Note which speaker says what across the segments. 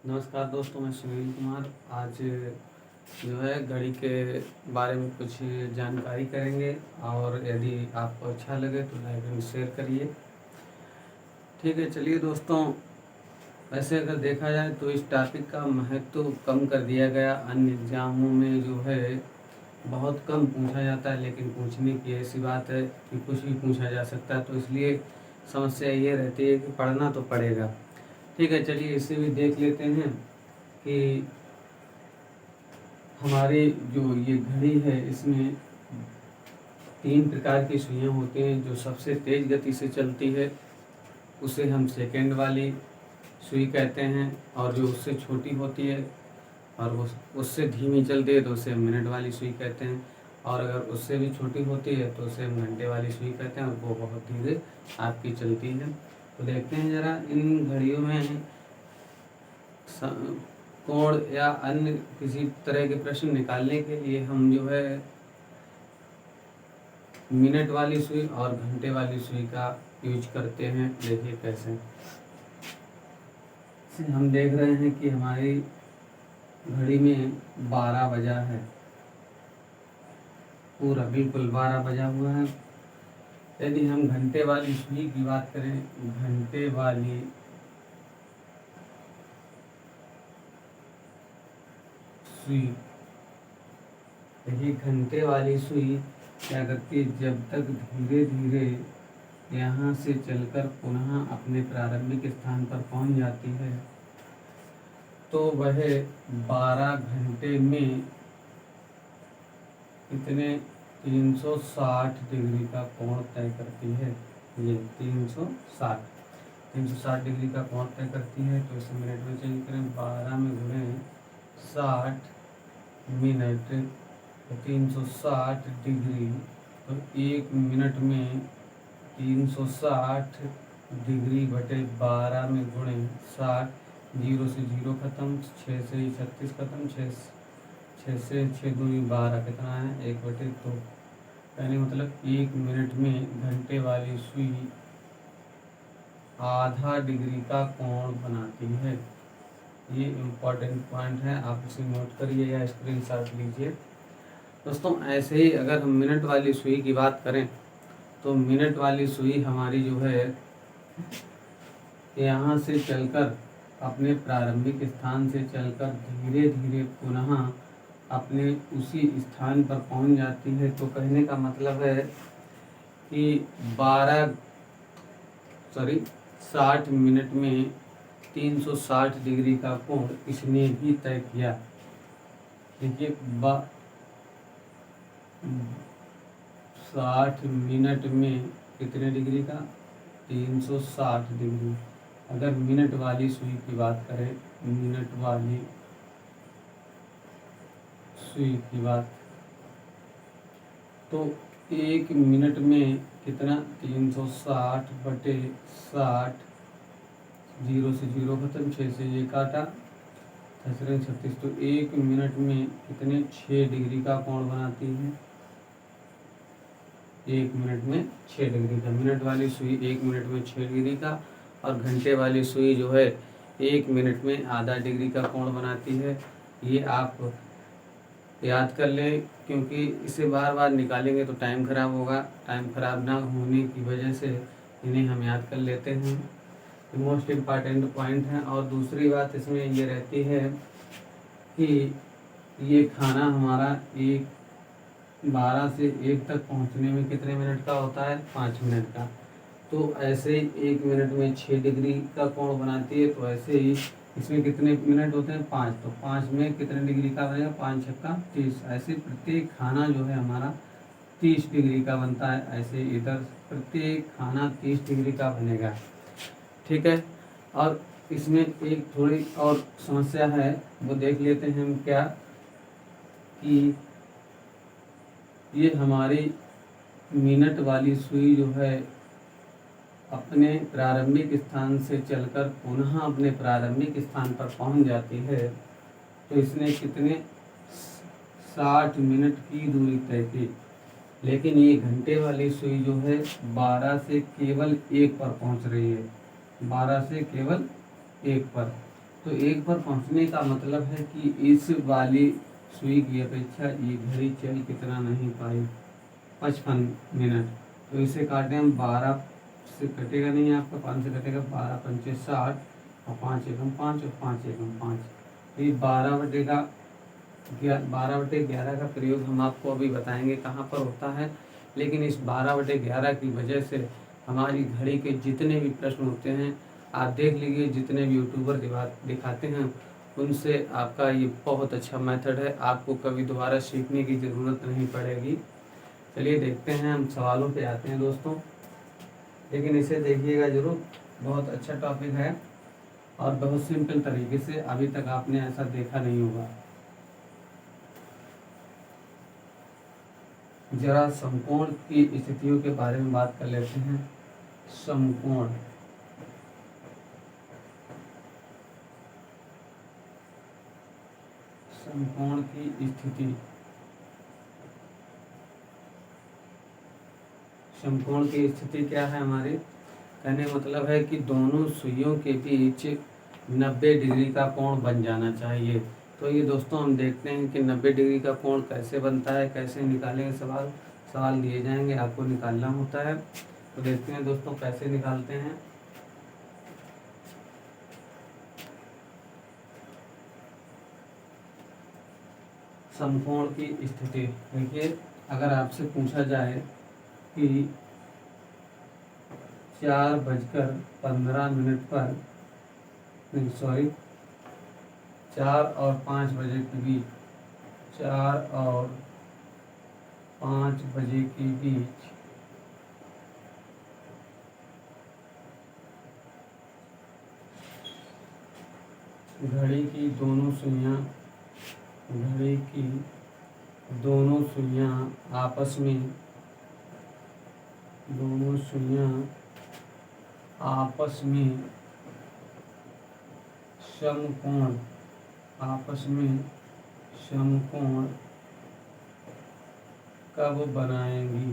Speaker 1: नमस्कार दोस्तों, मैं सुनील कुमार। आज जो है घड़ी के बारे में कुछ जानकारी करेंगे और यदि आपको अच्छा लगे तो लाइक एंड शेयर करिए। ठीक है, चलिए दोस्तों। वैसे अगर देखा जाए तो इस टॉपिक का महत्व तो कम कर दिया गया। अन्य एग्जामों में जो है बहुत कम पूछा जाता है, लेकिन पूछने की ऐसी बात है कि कुछ भी पूछा जा सकता है, तो इसलिए समस्या ये रहती है कि पढ़ना तो पड़ेगा। ठीक है, चलिए इसे भी देख लेते हैं कि हमारी जो ये घड़ी है इसमें 3 प्रकार की सुइयां होती हैं। जो सबसे तेज गति से चलती है उसे हम सेकंड वाली सुई कहते हैं, और जो उससे छोटी होती है और वो उससे धीमी चलती है तो उसे हम मिनट वाली सुई कहते हैं, और अगर उससे भी छोटी होती है तो उसे हम घंटे वाली सुई कहते हैं, और वो बहुत धीरे आपकी चलती है। तो देखते हैं ज़रा इन घड़ियों में कोण या अन्य किसी तरह के प्रश्न निकालने के लिए हम जो है मिनट वाली सुई और घंटे वाली सुई का यूज करते हैं। देखिए कैसे हम देख रहे हैं कि हमारी घड़ी में 12 बजा है, पूरा बिल्कुल 12 बजा हुआ है। यदि हम घंटे वाली सुई की बात करें, घंटे वाली सुई, देखिए घंटे वाली सुई क्या करती है, जब तक धीरे धीरे यहाँ से चलकर पुनः अपने प्रारंभिक स्थान पर पहुँच जाती है तो वह 12 घंटे में कितने 360 डिग्री का कोण तय करती है। ये 360 डिग्री का कोण तय करती है। तो इसे मिनट में चेंज करें, 12 में गुणे 60 मिनट, तो 360 डिग्री। तो 1 मिनट में 360 डिग्री बटे 12 में गुणे 60, 0 से 0 खत्म, 6 से 36 खत्म, 6 से 6 दूनी 12, कितना है 1/2। यानी मतलब 1 मिनट में घंटे वाली सुई आधा डिग्री का कोण बनाती है। ये इम्पॉर्टेंट पॉइंट है, आप इसे नोट करिए या स्क्रीनशॉट लीजिए। दोस्तों ऐसे ही अगर हम मिनट वाली सुई की बात करें तो मिनट वाली सुई हमारी जो है यहाँ से चलकर अपने प्रारंभिक स्थान से चलकर धीरे धीरे पुनः अपने उसी स्थान पर पहुँच जाती है। तो कहने का मतलब है कि 60 मिनट में 360 डिग्री का कोण इसने भी तय किया। देखिए 60 मिनट में कितने डिग्री का, 360 डिग्री। अगर मिनट वाली सुई की बात करें, मिनट वाली सुई की बात, तो 1 मिनट में कितना 360 बटे 60, 0 से 0 खत्म, 6 से ये काटा, 36। तो 1 मिनट में कितने 6 डिग्री का कोण बनाती है। 1 मिनट में 6 डिग्री का मिनट वाली सुई 1 मिनट में 6 डिग्री का, और घंटे वाली सुई जो है 1 मिनट में आधा डिग्री का कोण बनाती है। ये आप याद कर लें, क्योंकि इसे बार बार निकालेंगे तो टाइम खराब होगा। टाइम खराब ना होने की वजह से इन्हें हम याद कर लेते हैं। मोस्ट इम्पॉर्टेंट पॉइंट है। और दूसरी बात इसमें ये रहती है कि ये खाना हमारा 12 से 1 तक पहुंचने में कितने मिनट का होता है, 5 मिनट का। तो ऐसे ही 1 मिनट में 6 डिग्री का कोण बनाती है, तो ऐसे ही इसमें कितने मिनट होते हैं, 5। तो 5 में कितने डिग्री का बनेगा, 5 छक्का 30। ऐसे प्रत्येक खाना जो है हमारा 30 डिग्री का बनता है। ऐसे इधर प्रत्येक खाना 30 डिग्री का बनेगा। ठीक है, और इसमें एक थोड़ी और समस्या है, वो देख लेते हैं हम क्या, कि ये हमारी मिनट वाली सुई जो है अपने प्रारंभिक स्थान से चलकर पुनः अपने प्रारंभिक स्थान पर पहुंच जाती है। तो इसने कितने 60 मिनट की दूरी तय की। लेकिन ये घंटे वाली सुई जो है 12 से केवल 1 पर पहुंच रही है, 12 से केवल 1 पर। तो 1 पर पहुंचने का मतलब है कि इस वाली सुई की अपेक्षा ये घड़ी चल कितना नहीं पाई, 55 मिनट। तो इसे काटें हम, 12 से कटेगा नहीं आपका, 5 से कटेगा, 12 पंचे 60 और 5 एकम 5 और 5 एकम 5। ये 12/11 का प्रयोग हम आपको अभी बताएंगे कहाँ पर होता है। लेकिन इस 12/11 की वजह से हमारी घड़ी के जितने भी प्रश्न होते हैं, आप देख लीजिए, जितने भी यूट्यूबर दिखाते हैं उनसे आपका ये बहुत अच्छा मेथड है, आपको कभी दोबारा सीखने की ज़रूरत नहीं पड़ेगी। चलिए देखते हैं, हम सवालों पे आते हैं दोस्तों, लेकिन इसे देखिएगा जरूर, बहुत अच्छा टॉपिक है और बहुत सिंपल तरीके से, अभी तक आपने ऐसा देखा नहीं होगा। जरा समकोण की स्थितियों के बारे में बात कर लेते हैं। समकोण, समकोण की स्थिति, समकोण की स्थिति क्या है हमारे कहने का मतलब है कि दोनों सुइयों के बीच 90 डिग्री का कोण बन जाना चाहिए। तो ये दोस्तों हम देखते हैं कि 90 डिग्री का कोण कैसे बनता है, कैसे निकालेंगे। सवाल दिए जाएंगे, आपको निकालना होता है। तो देखते हैं दोस्तों कैसे निकालते हैं। समकोण की स्थिति देखिए, अगर आपसे पूछा जाए कि 4:15 पर, नहीं सॉरी, 4 और 5 बजे के बीच, 4 और 5 बजे के बीच घड़ी की दोनों सुइयां आपस में, दोनों सुइयां आपस में समकोण, आपस में समकोण कब बनाएंगी,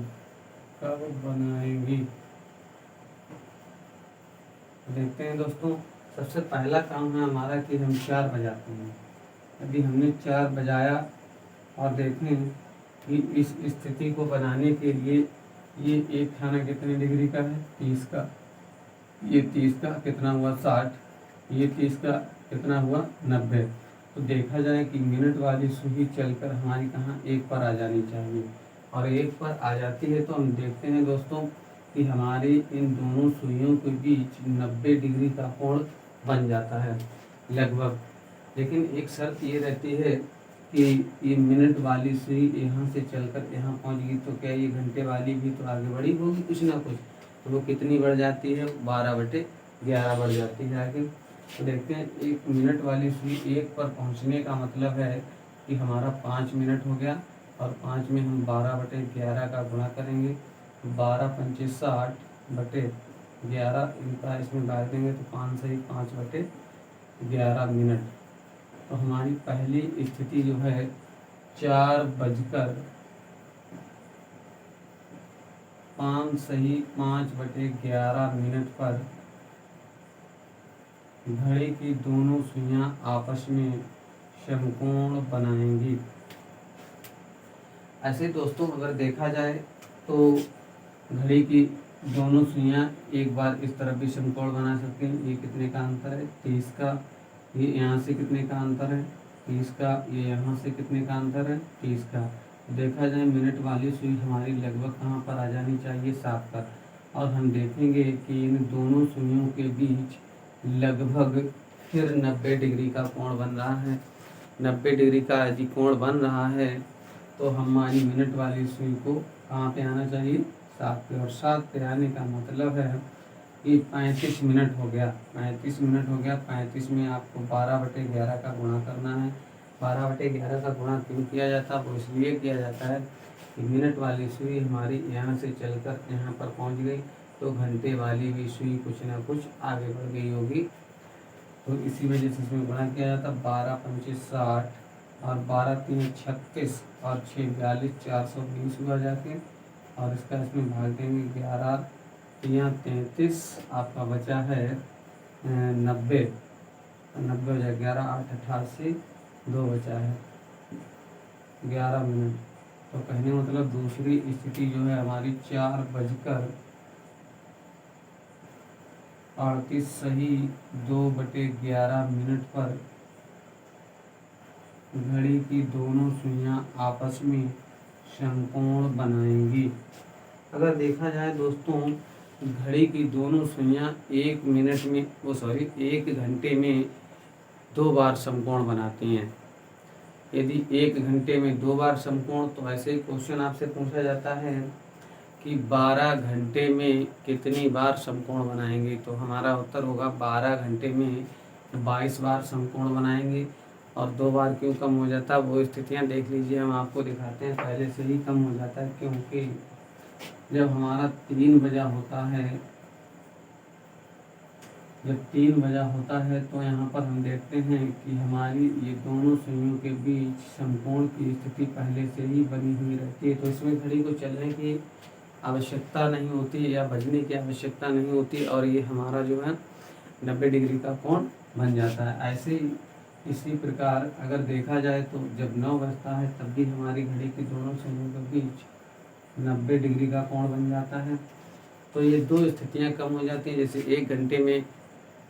Speaker 1: कब बनाएंगी। देखते हैं दोस्तों, सबसे पहला काम है हमारा कि हम 4 बजाते हैं। अभी हमने 4 बजाया और देखें कि इस स्थिति को बनाने के लिए ये एक खाना कितने डिग्री का है, 30 का, ये 30 का कितना हुआ 60, ये 30 का कितना हुआ 90। तो देखा जाए कि मिनट वाली सुई चलकर हमारी कहाँ 1 पर आ जानी चाहिए, और 1 पर आ जाती है। तो हम देखते हैं दोस्तों कि हमारी इन दोनों सुइयों के बीच 90 डिग्री का कोण बन जाता है लगभग। लेकिन एक शर्त ये रहती है कि ये मिनट वाली सुई यहाँ से चलकर यहाँ पहुँच गई, तो क्या ये घंटे वाली भी तो आगे बढ़ी होगी कुछ ना कुछ, तो वो कितनी बढ़ जाती है, 12/11 बढ़ जाती है आगे। तो देखते हैं, 1 मिनट वाली सुई 1 पर पहुँचने का मतलब है कि हमारा 5 मिनट हो गया, और 5 में हम 12/11 का गुणा करेंगे, 12 पंचे 60/11, इनका इसमें डाल देंगे तो 5 से 5/11 मिनट। तो हमारी पहली स्थिति जो है 4:05 पर घड़ी की दोनों सुइयां आपस में समकोण बनाएंगी। ऐसे दोस्तों अगर देखा जाए तो घड़ी की दोनों सुइयां एक बार इस तरफ भी समकोण बना सकते हैं। ये कितने का अंतर है, 30 का। ये यहाँ से कितने का अंतर है, 30 का। ये यहाँ से कितने का अंतर है, 30 का। देखा जाए मिनट वाली सुई हमारी लगभग कहाँ पर आ जानी चाहिए, 7 पर। और हम देखेंगे कि इन दोनों सुइयों के बीच लगभग फिर 90 डिग्री का कोण बन रहा है। 90 डिग्री का यदि कोण बन रहा है तो हमारी मिनट वाली सुई को कहाँ पे आना चाहिए, 7 पे। और 7 पे आने का मतलब है कि 35 मिनट हो गया, 35 मिनट हो गया। 35 में आपको 12/11 का गुणा करना है। 12/11 का गुणा क्यों किया जाता है, वो इसलिए किया जाता है कि मिनट वाली सुई हमारी यहाँ से चलकर यहाँ पर पहुँच गई, तो घंटे वाली भी सुई कुछ ना कुछ आगे बढ़ गई होगी। तो इसी वजह से इसमें गुणा किया जाता है। 12 पंचे 60 और 12 3 36 और 6 42, 420 हुआ जाके, और इसका इसमें भाग देंगे 11 यहाँ 33, आपका बचा है 90। 90 हो जाए 11, 8 88, 2 बचा है 11 मिनट। तो कहने मतलब दूसरी स्थिति जो है हमारी 4:38 सही 2/11 पर घड़ी की दोनों सुइयां आपस में समकोण बनाएंगी। अगर देखा जाए दोस्तों, घड़ी की दोनों सुइयां 1 घंटे में 2 बार समकोण बनाती हैं। यदि 1 घंटे में 2 बार समकोण, तो ऐसे ही क्वेश्चन आपसे पूछा जाता है कि 12 घंटे में कितनी बार समकोण बनाएंगे, तो हमारा उत्तर होगा 12 घंटे में 22 बार समकोण बनाएंगे। और 2 बार क्यों कम हो जाता है, वो स्थितियां देख लीजिए, हम आपको दिखाते हैं। पहले से ही कम हो जाता है क्योंकि जब हमारा 3 बजा होता है, जब 3 बजा होता है तो यहाँ पर हम देखते हैं कि हमारी ये दोनों सुइयों के बीच समकोण की स्थिति पहले से ही बनी हुई रहती है। तो इसमें घड़ी को चलने की आवश्यकता नहीं होती या बजने की आवश्यकता नहीं होती, और ये हमारा जो है 90 डिग्री का कोण बन जाता है। ऐसे ही इसी प्रकार अगर देखा जाए तो जब 9 बजता है तब भी हमारी घड़ी की दोनों सुइयों के बीच 90 डिग्री का कोण बन जाता है। तो ये 2 स्थितियां कम हो जाती हैं। जैसे 1 घंटे में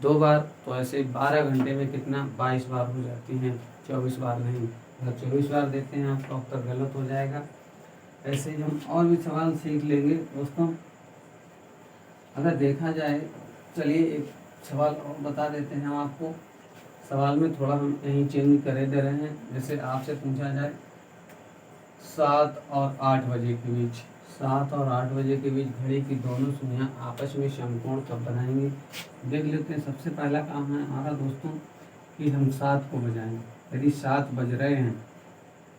Speaker 1: 2 बार, तो ऐसे 12 घंटे में कितना 22 बार हो जाती हैं, 24 बार नहीं। अगर 24 बार देते हैं आपका उत्तर गलत हो जाएगा। ऐसे ही हम और भी सवाल सीख लेंगे दोस्तों। अगर देखा जाए, चलिए एक सवाल और बता देते हैं हम आपको। सवाल में थोड़ा हम यहीं चेंज करे दे रहे हैं। जैसे आपसे पूछा जाए 7 और 8 बजे के बीच, 7 और 8 बजे के बीच घड़ी की दोनों सुइयां आपस में समकोण कब बनाएंगे। देख लेते हैं। सबसे पहला काम है हमारा दोस्तों कि हम 7 को बजाएं। यदि 7 बज रहे हैं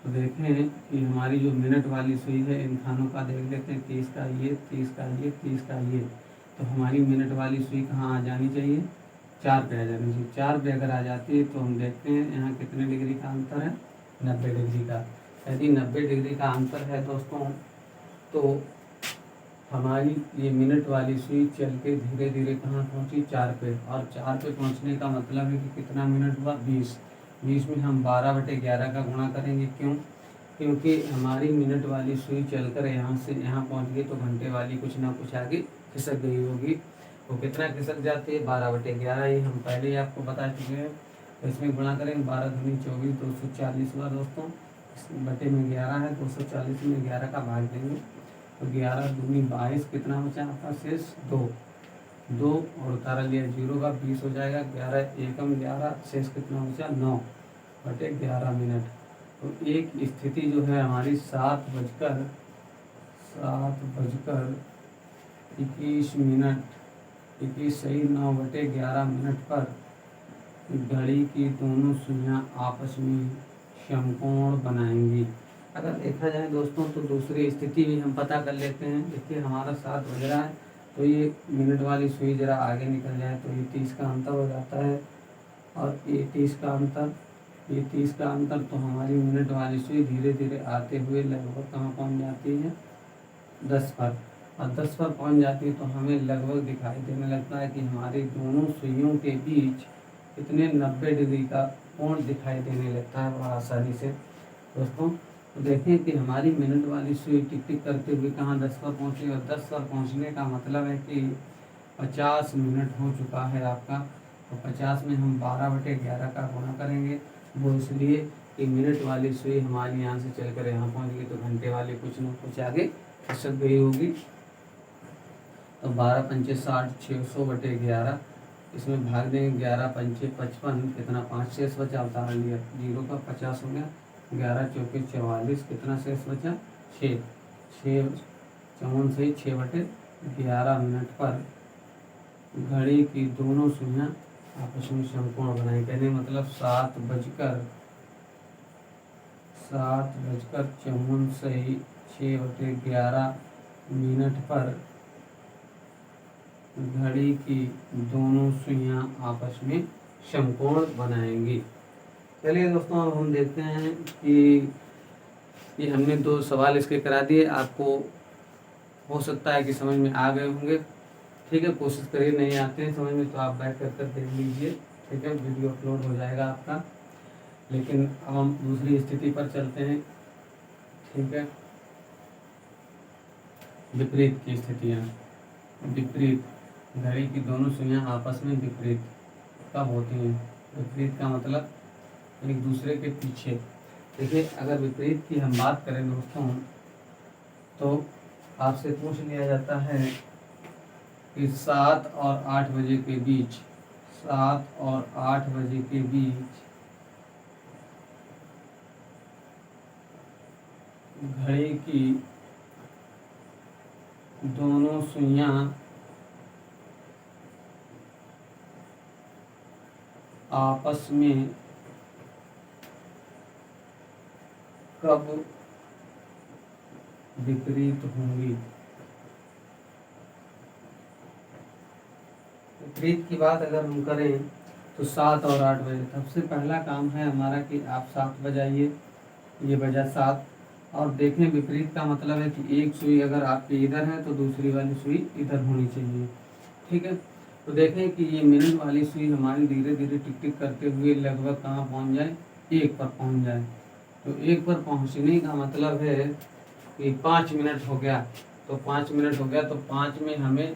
Speaker 1: तो देखें कि हमारी जो मिनट वाली सुई है, इन खानों का देख लेते हैं, 30 का ये, 30 का ये, 30 का ये। तो हमारी मिनट वाली सुई कहाँ आ जानी चाहिए, 4 पे आ जानी चाहिए। 4 पे अगर आ जाती है तो हम देखते हैं यहाँ कितने डिग्री का अंतर है, 90 डिग्री का। यदि 90 डिग्री का अंतर है दोस्तों, तो हमारी ये मिनट वाली सुई चल के धीरे धीरे कहाँ पहुँची, 4 पे। और 4 पे पहुँचने का मतलब है कि कितना मिनट हुआ, 20। 20 में हम 12/11 का गुणा करेंगे। क्यों? क्योंकि हमारी मिनट वाली सुई चलकर यहाँ से यहाँ पहुँच गई, तो घंटे वाली कुछ ना कुछ आगे खिसक गई होगी। वो कितना खिसक जाती है, 12/11। ये हम पहले ही आपको बता चुके हैं। तो इसमें गुणा करेंगे, 12 दूनी 24, 240 हुआ दोस्तों। बटे में 11 है, 240 में 11 का भाग देंगे तो 11 दूनी 22, कितना बचा आपका शेष 2 और उतारा लिया 0 का, 20 हो जाएगा। 11 एकम 11, शेष कितना बचा 9/11 मिनट। तो एक स्थिति जो है हमारी 7:21 21 सही 9/11 पर घड़ी की दोनों सुइयां आपस में समकोण बनाएंगी। अगर देखा जाए दोस्तों तो दूसरी स्थिति भी हम पता कर लेते हैं। देखिए हमारा 7 बज रहा है, तो ये मिनट वाली सुई जरा आगे निकल जाए तो ये 30 का अंतर हो जाता है, और ये 30 का अंतर, ये 30 का अंतर। तो हमारी मिनट वाली सुई धीरे धीरे आते हुए लगभग कहाँ पहुँच जाती है, 10 पर। और 10 पर पहुँच जाती है तो हमें लगभग दिखाई देने लगता है कि हमारी दोनों सुइयों के बीच कितने 90 डिग्री का कोण दिखाई देने लगता है बड़ा आसानी से दोस्तों। तो देखें कि हमारी मिनट वाली सुई टिक टिक करते हुए कहाँ 10 पर पहुँची, और 10 पर पहुँचने का मतलब है कि 50 मिनट हो चुका है आपका। तो 50 में हम 12/11 का गुणा करेंगे। वो इसलिए कि मिनट वाली सुई हमारी यहाँ से चलकर यहाँ पहुँच गई, तो घंटे वाली कुछ न कुछ आगे खिसक गई होगी। तो 12 पंचे 60, 600/11, इसमें भाग देंगे 11 पंचे 55, कितना 5 शेष बचा, उतार लिया 0 का, 50 हो गया। 11 चौके 44, कितना शेष बचा 6 54 सही 6/11 मिनट पर घड़ी की दोनों सुइयां आपस में समकोण बनाए। कहने मतलब 7:54 सही 6/11 मिनट पर घड़ी की दोनों सुइयां आपस में समकोण बनाएंगी। चलिए दोस्तों, अब हम देखते हैं कि ये हमने 2 सवाल इसके करा दिए। आपको हो सकता है कि समझ में आ गए होंगे। ठीक है, कोशिश करिए, नहीं आते हैं समझ में तो आप बैक कर देख लीजिए। ठीक है, वीडियो अपलोड हो जाएगा आपका। लेकिन अब हम दूसरी स्थिति पर चलते हैं। ठीक है, विपरीत की स्थितियाँ। विपरीत, घड़ी की दोनों सुइयां आपस में विपरीत कब होती हैं? विपरीत का मतलब एक दूसरे के पीछे। देखिए, अगर विपरीत की हम बात करें दोस्तों, तो आपसे पूछ लिया जाता है कि 7 और 8 बजे के बीच, 7 और 8 बजे के बीच घड़ी की दोनों सुइयां आपस में कब विपरीत होंगी? विपरीत की बात अगर हम करें तो 7 और 8 बजे। सबसे पहला काम है हमारा कि आप 7 बजाइए, ये बजा 7। और देखें, विपरीत का मतलब है कि एक सुई अगर आपकी इधर है तो दूसरी वाली सुई इधर होनी चाहिए। ठीक है, तो देखें कि ये मिनट वाली सुई हमारी धीरे धीरे टिक टिक करते हुए लगभग कहाँ पहुंच जाए? 1 पर पहुंच जाए। तो 1 पर पहुंचने का मतलब है कि 5 मिनट हो गया। तो 5 मिनट हो गया तो 5 में हमें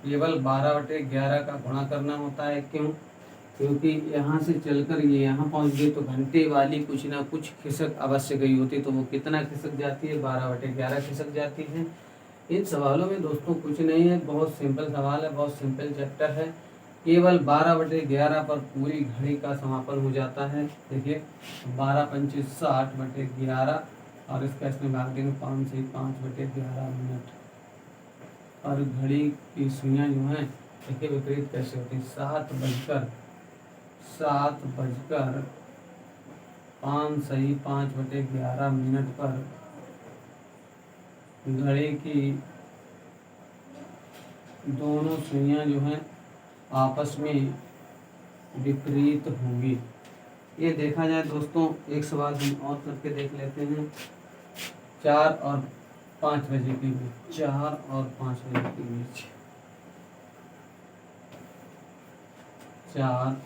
Speaker 1: केवल 12/11 का गुणा करना होता है। क्यों? क्योंकि यहाँ से चलकर ये यहाँ पहुँच गई तो घंटे वाली कुछ ना कुछ खिसक अवश्य गई होती। तो वो कितना खिसक जाती है? 12/11 खिसक जाती है। इन सवालों में दोस्तों कुछ नहीं है, बहुत सिंपल सवाल है, बहुत सिंपल चैप्टर है। केवल 12/11 पर पूरी घड़ी का समापन हो जाता है। देखिए, 12×5 = 60/11 और इसका इसमें भाग देंगे 5 से 5/11 मिनट। और घड़ी की सुइयां जो हैं, देखिए विपरीत कैसे होती है। 7:05 सही 5/11 मिनट पर घड़ी की दोनों सुइयां जो हैं आपस में विपरीत होंगी। ये देखा जाए दोस्तों, एक सवाल हम और करके देख लेते हैं। 4 और 5 बजे के बीच, 4 और 5 बजे के बीच, 4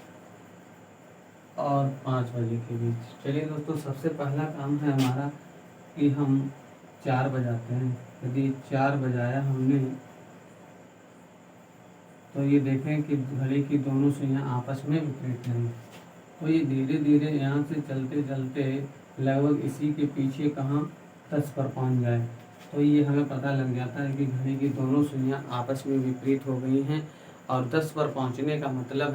Speaker 1: और 5 बजे के बीच। चलिए दोस्तों, सबसे पहला काम है हमारा कि हम 4 बजाते हैं। यदि 4 बजाया हमने तो ये देखें कि घड़ी की दोनों सुइयां आपस में विपरीत नहीं। तो ये धीरे धीरे यहाँ से चलते चलते लगभग इसी के पीछे कहाँ 10 पर पहुँच जाए। तो ये हमें पता लग जाता है कि घड़ी की दोनों सुइयां आपस में विपरीत हो गई हैं। और 10 पर पहुँचने का मतलब